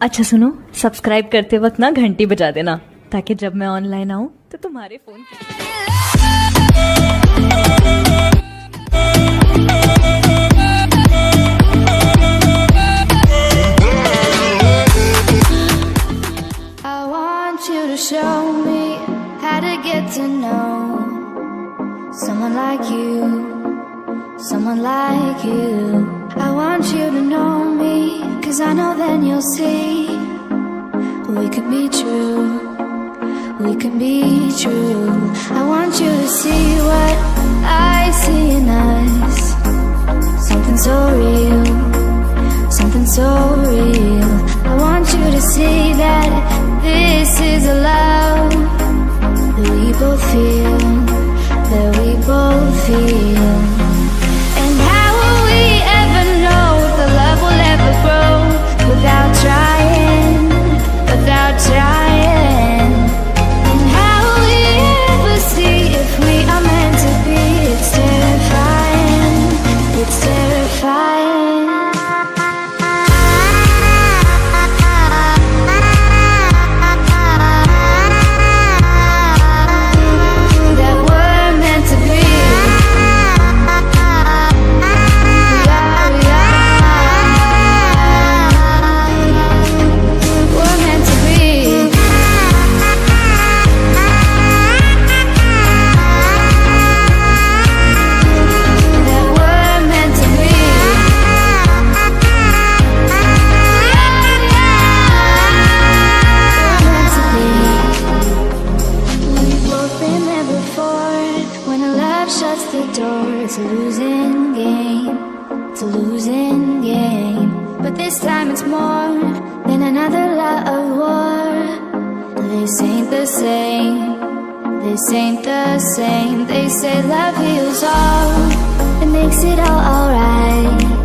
अच्छा सुनो, सब्सक्राइब करते वक्त ना घंटी बजा देना ताकि जब मैं ऑनलाइन आऊँ तो तुम्हारे phone I want you to show me how to get to know someone like you, someone like you. I want you to know me, 'cause I know then you'll see we could be true, we can be true. I want you to see what I see in us, something so real, something so real. I want you to see that this is a love that we both feel, that we both feel. And how will we ever know if the love will ever grow without trying, without trying? And how will we ever see if we are meant to be? It's terrifying, it's terrifying. That we're meant to be. We're meant to be. That we're meant to be. We're meant to be. We've both been there before, when a love shuts the door. It's a losing game, it's a losing game. But this time it's more than another love war. This ain't the same, this ain't the same. They say love heals all, it makes it all alright.